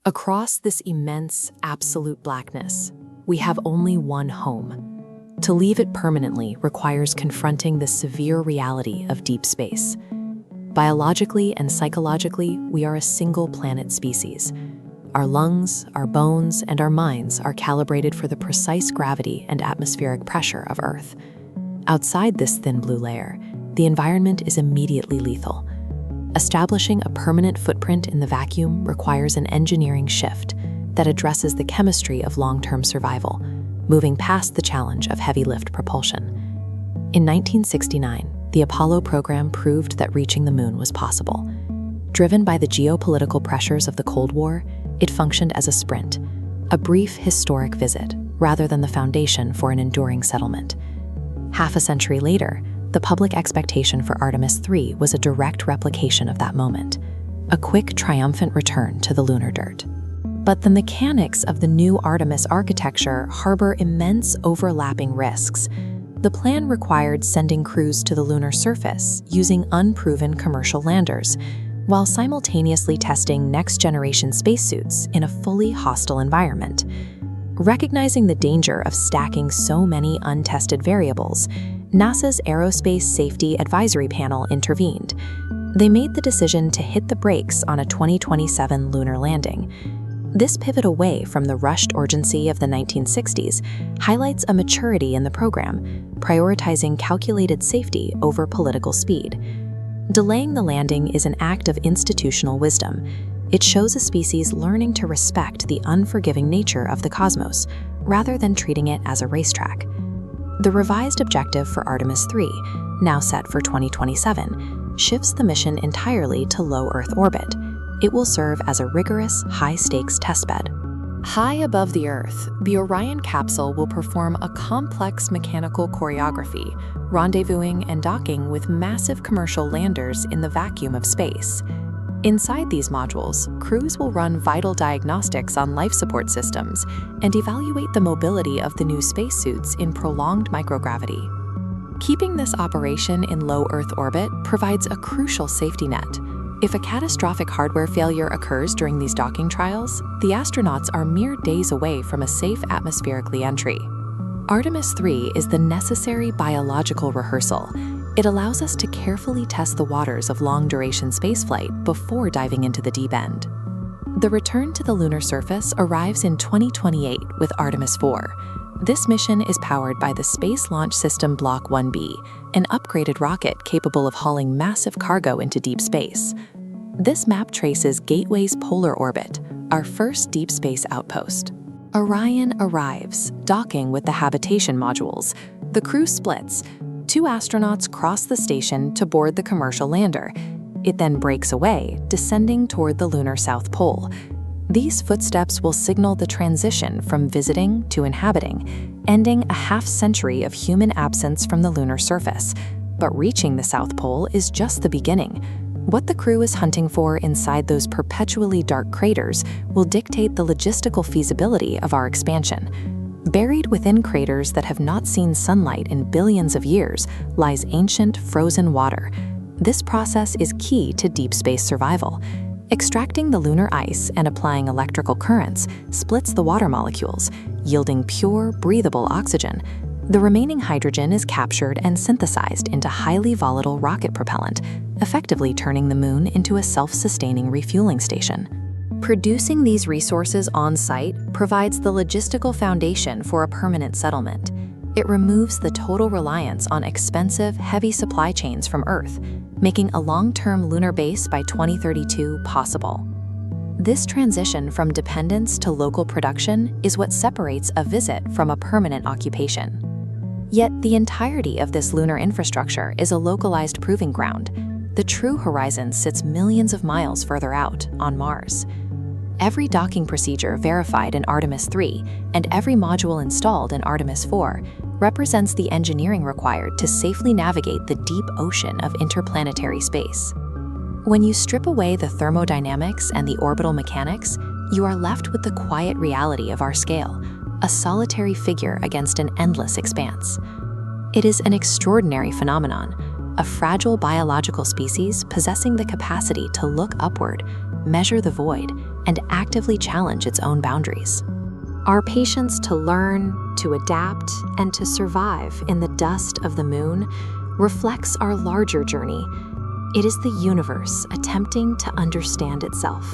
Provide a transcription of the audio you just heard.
Across this immense, absolute blackness, we have only one home. To leave it permanently requires confronting the severe reality of deep space. Biologically and psychologically, we are a single-planet species. Our lungs, our bones, and our minds are calibrated for the precise gravity and atmospheric pressure of Earth. Outside this thin blue layer, the environment is immediately lethal. Establishing a permanent footprint in the vacuum requires an engineering shift that addresses the chemistry of long-term survival, moving past the challenge of heavy-lift propulsion. In 1969, the Apollo program proved that reaching the moon was possible. Driven by the geopolitical pressures of the Cold War, it functioned as a sprint, a brief historic visit, rather than the foundation for an enduring settlement. Half a century later, the public expectation for Artemis 3 was a direct replication of that moment, a quick, triumphant return to the lunar dirt. But the mechanics of the new Artemis architecture harbor immense overlapping risks. The plan required sending crews to the lunar surface using unproven commercial landers, while simultaneously testing next-generation spacesuits in a fully hostile environment. Recognizing the danger of stacking so many untested variables, NASA's Aerospace Safety Advisory Panel intervened. They made the decision to hit the brakes on a 2027 lunar landing. This pivot away from the rushed urgency of the 1960s highlights a maturity in the program, prioritizing calculated safety over political speed. Delaying the landing is an act of institutional wisdom. It shows a species learning to respect the unforgiving nature of the cosmos, rather than treating it as a racetrack. The revised objective for Artemis 3, now set for 2027, shifts the mission entirely to low Earth orbit. It will serve as a rigorous, high-stakes testbed. High above the Earth, the Orion capsule will perform a complex mechanical choreography, rendezvousing and docking with massive commercial landers in the vacuum of space. Inside these modules, crews will run vital diagnostics on life support systems and evaluate the mobility of the new spacesuits in prolonged microgravity. Keeping this operation in low Earth orbit provides a crucial safety net. If a catastrophic hardware failure occurs during these docking trials, the astronauts are mere days away from a safe atmospheric re-entry. Artemis 3 is the necessary biological rehearsal. It allows us to carefully test the waters of long-duration spaceflight before diving into the deep end. The return to the lunar surface arrives in 2028 with Artemis 4. This mission is powered by the Space Launch System Block 1B, an upgraded rocket capable of hauling massive cargo into deep space. This map traces Gateway's polar orbit, our first deep space outpost. Orion arrives, docking with the habitation modules. The crew splits. 2 astronauts cross the station to board the commercial lander. It then breaks away, descending toward the lunar South Pole. These footsteps will signal the transition from visiting to inhabiting, ending a half-century of human absence from the lunar surface. But reaching the South Pole is just the beginning. What the crew is hunting for inside those perpetually dark craters will dictate the logistical feasibility of our expansion. Buried within craters that have not seen sunlight in billions of years lies ancient, frozen water. This process is key to deep space survival. Extracting the lunar ice and applying electrical currents splits the water molecules, yielding pure, breathable oxygen. The remaining hydrogen is captured and synthesized into highly volatile rocket propellant, effectively turning the moon into a self-sustaining refueling station. Producing these resources on-site provides the logistical foundation for a permanent settlement. It removes the total reliance on expensive, heavy supply chains from Earth, making a long-term lunar base by 2032 possible. This transition from dependence to local production is what separates a visit from a permanent occupation. Yet the entirety of this lunar infrastructure is a localized proving ground. The true horizon sits millions of miles further out, on Mars. Every docking procedure verified in Artemis 3 and every module installed in Artemis 4 represents the engineering required to safely navigate the deep ocean of interplanetary space. When you strip away the thermodynamics and the orbital mechanics, you are left with the quiet reality of our scale, a solitary figure against an endless expanse. It is an extraordinary phenomenon, a fragile biological species possessing the capacity to look upward, measure the void, and actively challenge its own boundaries. Our patience to learn, to adapt, and to survive in the dust of the moon reflects our larger journey. It is the universe attempting to understand itself.